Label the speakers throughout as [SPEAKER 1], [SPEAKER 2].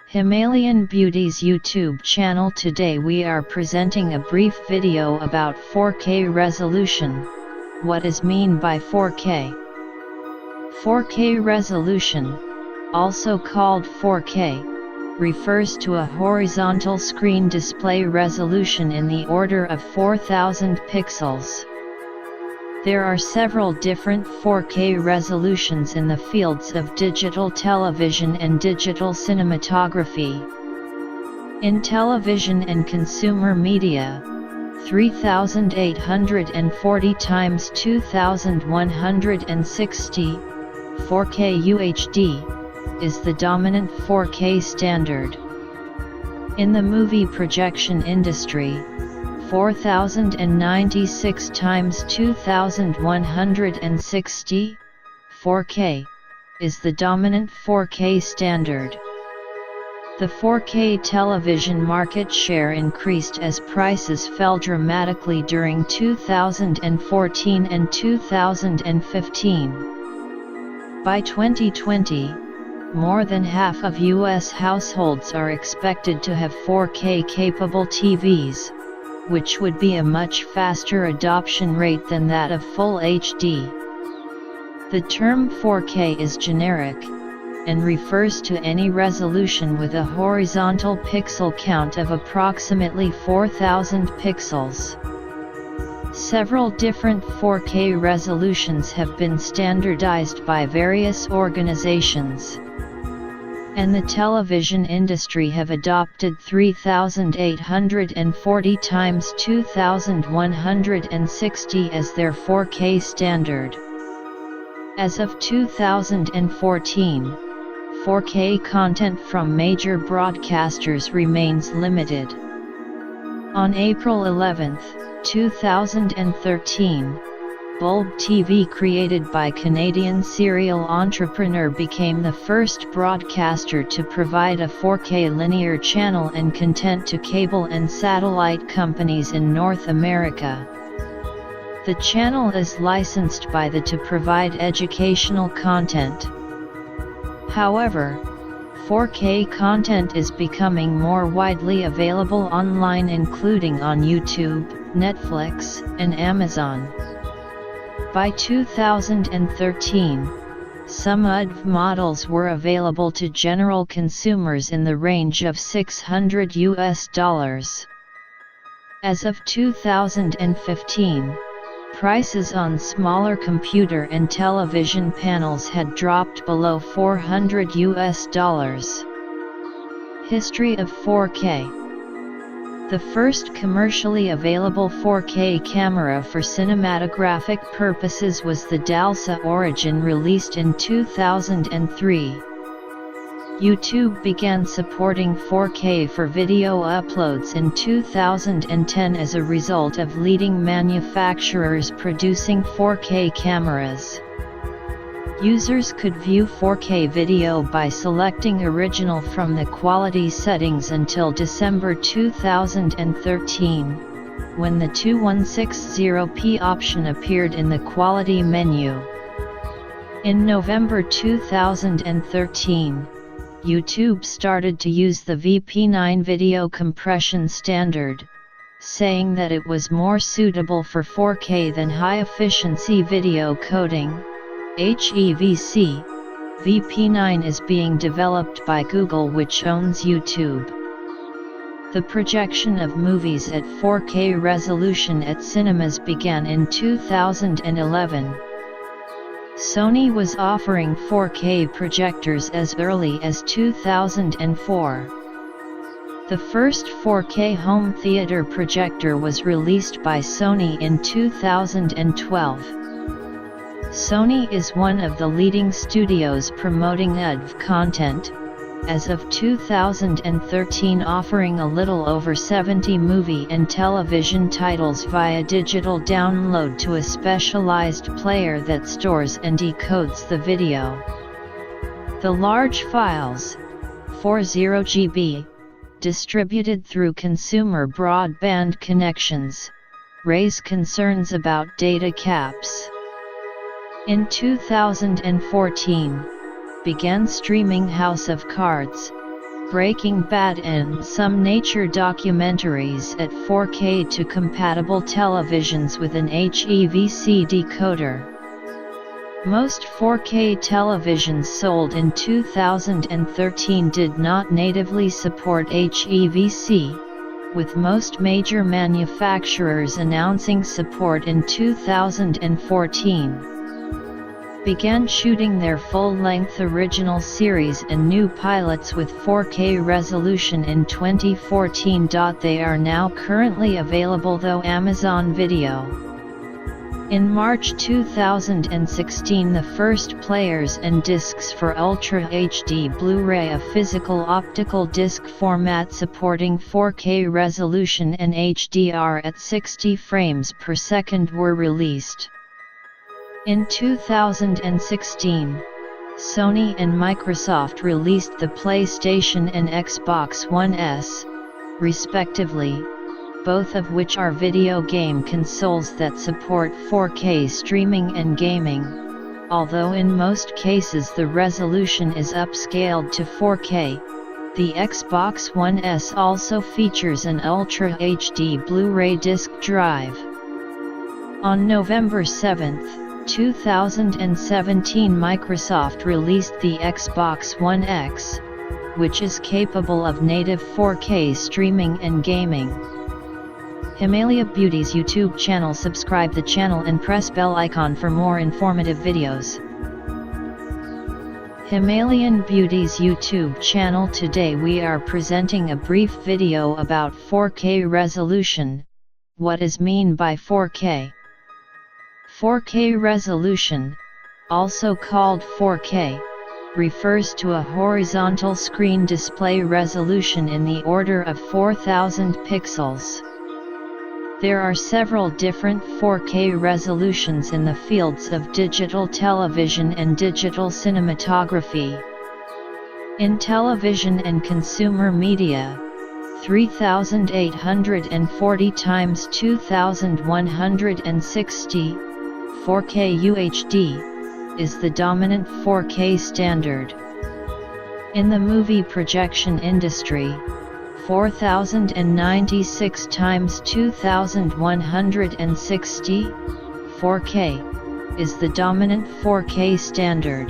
[SPEAKER 1] Himalayan Beauty's YouTube channel. Today we are presenting a brief video about 4K resolution. What is mean by 4K? 4K resolution, also called 4K, refers to a horizontal screen display resolution in the order of 4000 pixels. There are several different 4K resolutions in the fields of digital television and digital cinematography. In television and consumer media, 3840 x 2160 4K UHD is the dominant 4K standard. In the movie projection industry, 4096 x 2160 4K is the dominant 4K standard. The 4K television market share increased as prices fell dramatically during 2014 and 2015. By 2020, more than half of U.S. households are expected to have 4K capable TVs, which would be a much faster adoption rate than that of Full HD. The term 4K is generic, and refers to any resolution with a horizontal pixel count of approximately 4000 pixels. Several different 4K resolutions have been standardized by various organizations, and the television industry have adopted 3840 x 2160 as their 4K standard. As of 2014, 4K content from major broadcasters remains limited. On April 11, 2013, Bulb TV, created by Canadian serial entrepreneur, became the first broadcaster to provide a 4K linear channel and content to cable and satellite companies in North America. The channel is licensed by the to provide educational content. However, 4K content is becoming more widely available online, including on YouTube, Netflix, and Amazon. By 2013, some UDV models were available to general consumers in the range of $600. As of 2015, prices on smaller computer and television panels had dropped below $400. History of 4K. The first commercially available 4K camera for cinematographic purposes was the Dalsa Origin, released in 2003. YouTube began supporting 4K for video uploads in 2010 as a result of leading manufacturers producing 4K cameras. Users could view 4K video by selecting Original from the quality settings until December 2013, when the 2160p option appeared in the quality menu. In November 2013, YouTube started to use the VP9 video compression standard, saying that it was more suitable for 4K than high-efficiency video coding, HEVC. VP9 is being developed by Google, which owns YouTube. The projection of movies at 4K resolution at cinemas began in 2011. Sony was offering 4K projectors as early as 2004. The first 4K home theater projector was released by Sony in 2012. Sony is one of the leading studios promoting UDV content, as of 2013 offering a little over 70 movie and television titles via digital download to a specialized player that stores and decodes the video. The large files, 40 GB, distributed through consumer broadband connections, raise concerns about data caps. In 2014, began streaming House of Cards, Breaking Bad and some nature documentaries at 4K to compatible televisions with an HEVC decoder. Most 4K televisions sold in 2013 did not natively support HEVC, with most major manufacturers announcing support in 2014. Began shooting their full-length original series and new pilots with 4K resolution in 2014. They are now currently available through Amazon Video. In March 2016, the first players and discs for Ultra HD Blu-ray, a physical optical disc format supporting 4K resolution and HDR at 60 frames per second, were released. In 2016, Sony and Microsoft released the PlayStation and Xbox One S, respectively, both of which are video game consoles that support 4K streaming and gaming, although in most cases the resolution is upscaled to 4K. The Xbox One S also features an Ultra HD Blu-ray disc drive. On November 7, 2017, Microsoft released the Xbox One X, which is capable of native 4K streaming and gaming. Himalaya Beauty's YouTube channel. Subscribe the channel and press bell icon for more informative videos. Himalayan Beauty's YouTube channel. Today we are presenting a brief video about 4K resolution. What is mean by 4K? 4K resolution, also called 4K, refers to a horizontal screen display resolution in the order of 4000 pixels. There are several different 4K resolutions in the fields of digital television and digital cinematography. In television and consumer media, 3840 x 2160 4K UHD is the dominant 4K standard. In the movie projection industry, 4096 x 2160 4K is the dominant 4K standard.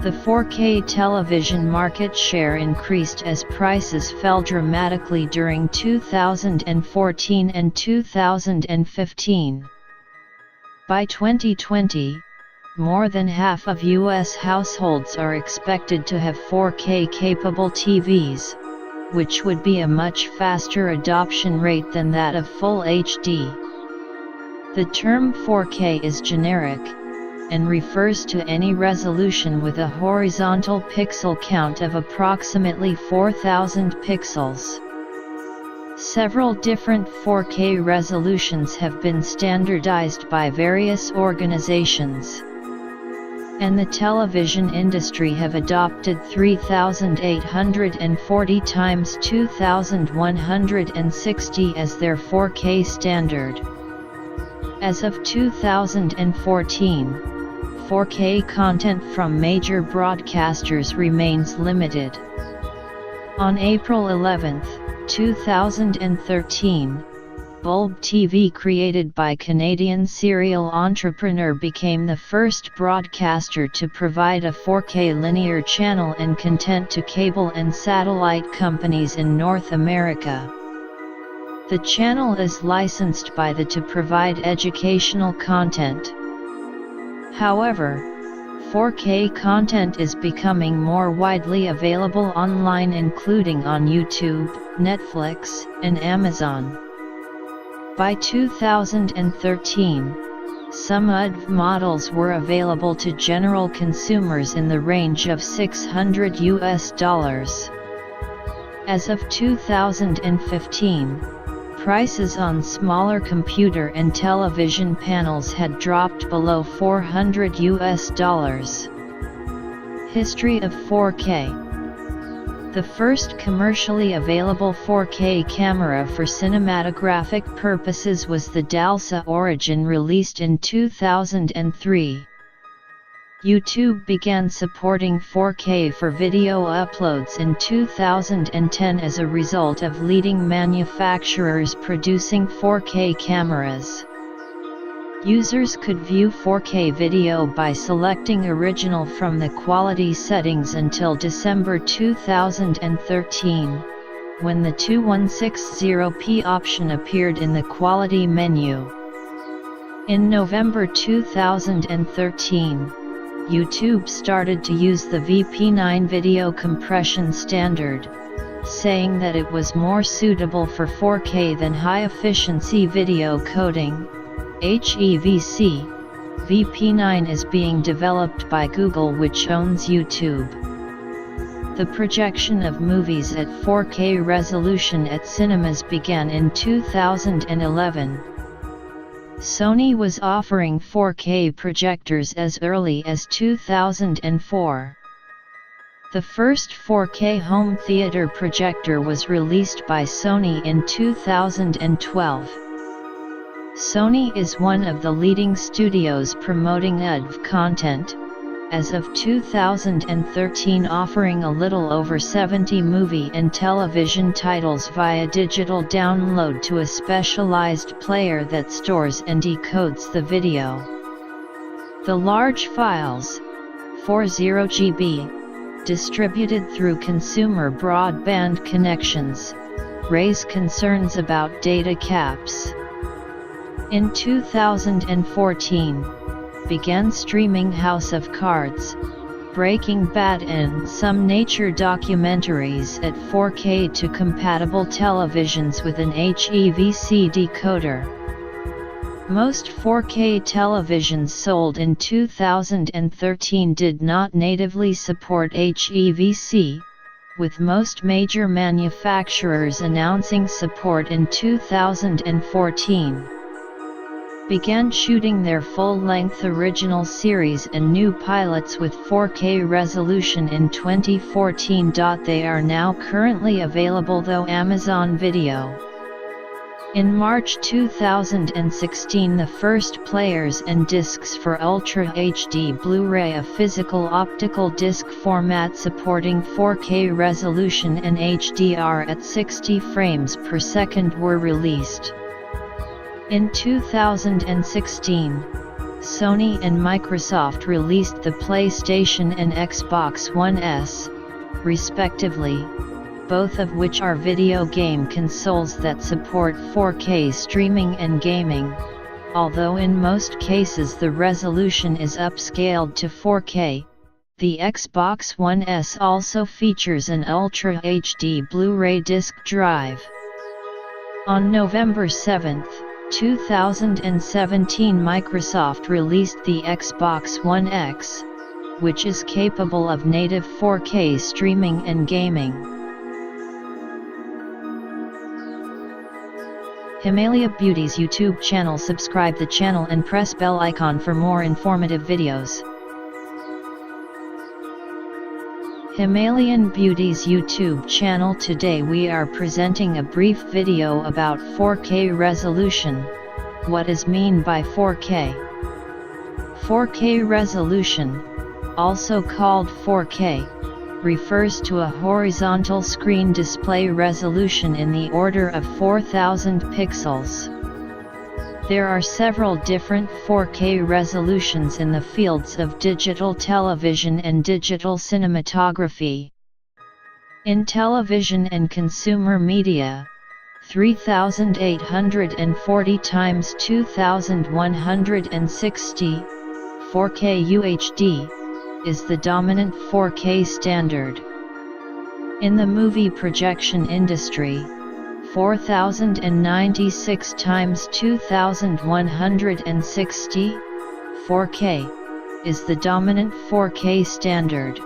[SPEAKER 1] The 4K television market share increased as prices fell dramatically during 2014 and 2015. By 2020, more than half of U.S. households are expected to have 4K capable TVs, which would be a much faster adoption rate than that of Full HD. The term 4K is generic, and refers to any resolution with a horizontal pixel count of approximately 4000 pixels. Several different 4K resolutions have been standardized by various organizations, and the television industry have adopted 3840 x 2160 as their 4K standard. As of 2014, 4K content from major broadcasters remains limited. On April 11, 2013, Bulb TV, created by Canadian serial entrepreneur, became the first broadcaster to provide a 4K linear channel and content to cable and satellite companies in North America. The channel is licensed by the to provide educational content. However, 4K content is becoming more widely available online, including on YouTube, Netflix, and Amazon. By 2013, some UDV models were available to general consumers in the range of $600. As of 2015, prices on smaller computer and television panels had dropped below $400. History of 4K. The first commercially available 4K camera for cinematographic purposes was the Dalsa Origin, released in 2003. YouTube began supporting 4K for video uploads in 2010 as a result of leading manufacturers producing 4K cameras. Users could view 4K video by selecting Original from the quality settings until December 2013, when the 2160p option appeared in the quality menu. In November 2013, YouTube started to use the VP9 video compression standard, saying that it was more suitable for 4K than high-efficiency video coding, HEVC. VP9 is being developed by Google, which owns YouTube. The projection of movies at 4K resolution at cinemas began in 2011. Sony was offering 4K projectors as early as 2004. The first 4K home theater projector was released by Sony in 2012. Sony is one of the leading studios promoting UDV content, as of 2013 offering a little over 70 movie and television titles via digital download to a specialized player that stores and decodes the video. The large files, 40 GB, distributed through consumer broadband connections, raise concerns about data caps. In 2014, began streaming House of Cards, Breaking Bad and some nature documentaries at 4K to compatible televisions with an HEVC decoder. Most 4K televisions sold in 2013 did not natively support HEVC, with most major manufacturers announcing support in 2014. Began shooting their full-length original series and new pilots with 4K resolution in 2014. They are now currently available through Amazon Video. In March 2016, the first players and discs for Ultra HD Blu-ray, a physical optical disc format supporting 4K resolution and HDR at 60 frames per second, were released. In 2016, Sony and Microsoft released the PlayStation and Xbox One S, respectively, both of which are video game consoles that support 4K streaming and gaming, although in most cases the resolution is upscaled to 4K. The Xbox One S also features an Ultra HD Blu-ray disc drive. On November 7, 2017, Microsoft released the Xbox One X, which is capable of native 4K streaming and gaming. Himalaya Beauty's YouTube channel. Subscribe the channel and press bell icon for more informative videos. Himalayan Beauty's YouTube channel. Today we are presenting a brief video about 4K resolution. What is mean by 4K? 4K resolution, also called 4K, refers to a horizontal screen display resolution in the order of 4000 pixels. There are several different 4K resolutions in the fields of digital television and digital cinematography. In television and consumer media, 3840 x 2160, 4K UHD, is the dominant 4K standard. In the movie projection industry, 4096 x 2160, 4K, is the dominant 4K standard.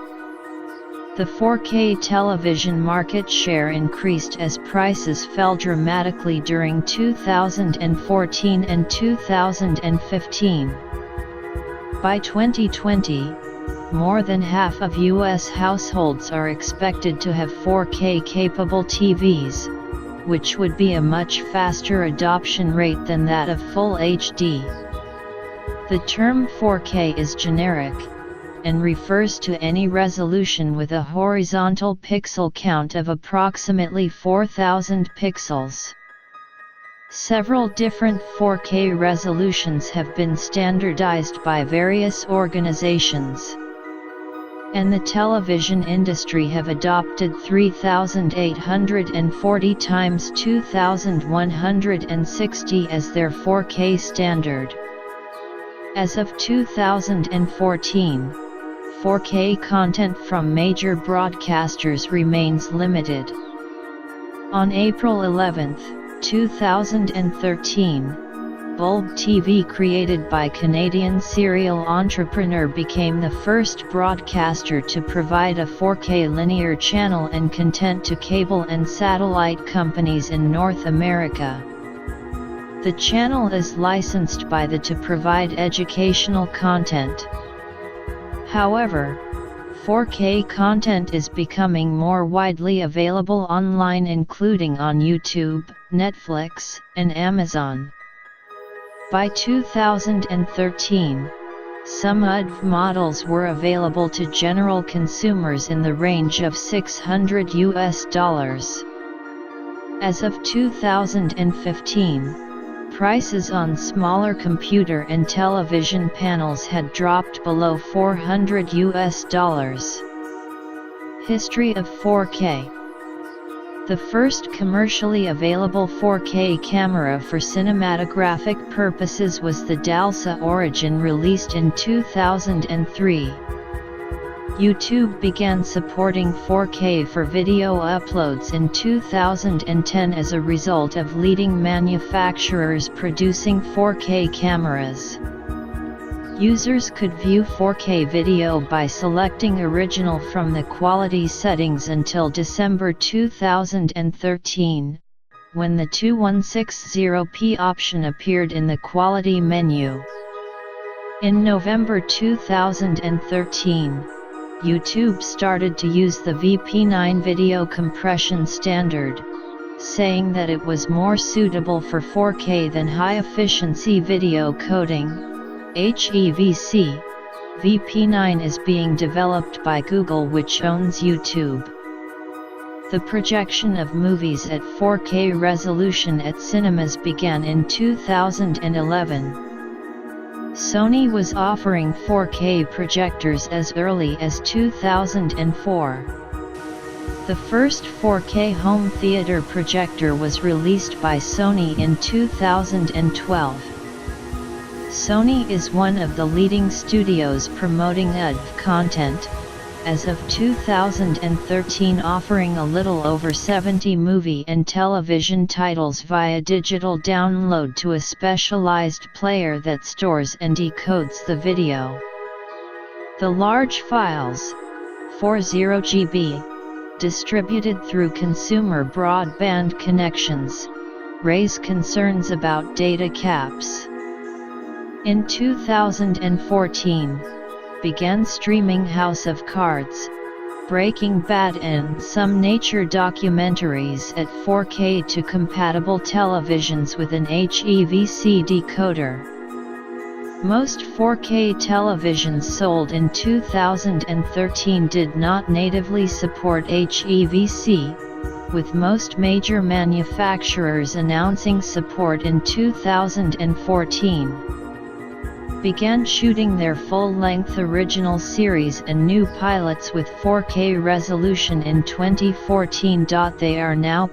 [SPEAKER 1] The 4K television market share increased as prices fell dramatically during 2014 and 2015. By 2020, more than half of U.S. households are expected to have 4K capable TVs, which would be a much faster adoption rate than that of Full HD. The term 4K is generic, and refers to any resolution with a horizontal pixel count of approximately 4,000 pixels. Several different 4K resolutions have been standardized by various organizations, and the television industry have adopted 3840 x 2160 as their 4K standard. As of 2014, 4K content from major broadcasters remains limited. On April 11, 2013, Bulb TV, created by Canadian serial entrepreneur, became the first broadcaster to provide a 4K linear channel and content to cable and satellite companies in North America. The channel is licensed by the to provide educational content. However, 4K content is becoming more widely available online, including on YouTube, Netflix, and Amazon. By 2013, some UDV models were available to general consumers in the range of $600. As of 2015, prices on smaller computer and television panels had dropped below $400. History of 4K. The first commercially available 4K camera for cinematographic purposes was the Dalsa Origin, released in 2003. YouTube began supporting 4K for video uploads in 2010 as a result of leading manufacturers producing 4K cameras. Users could view 4K video by selecting Original from the quality settings until December 2013, when the 2160p option appeared in the quality menu. In November 2013, YouTube started to use the VP9 video compression standard, saying that it was more suitable for 4K than high-efficiency video coding, HEVC. VP9 is being developed by Google, which owns YouTube. The projection of movies at 4K resolution at cinemas began in 2011. Sony was offering 4K projectors as early as 2004. The first 4K home theater projector was released by Sony in 2012. Sony is one of the leading studios promoting UDV content, as of 2013 offering a little over 70 movie and television titles via digital download to a specialized player that stores and decodes the video. The large files, 40 GB, distributed through consumer broadband connections, raise concerns about data caps. In 2014, began streaming House of Cards, Breaking Bad and some nature documentaries at 4K to compatible televisions with an HEVC decoder. Most 4K televisions sold in 2013 did not natively support HEVC, with most major manufacturers announcing support in 2014. Began shooting their full-length original series and new pilots with 4K resolution in 2014. They are now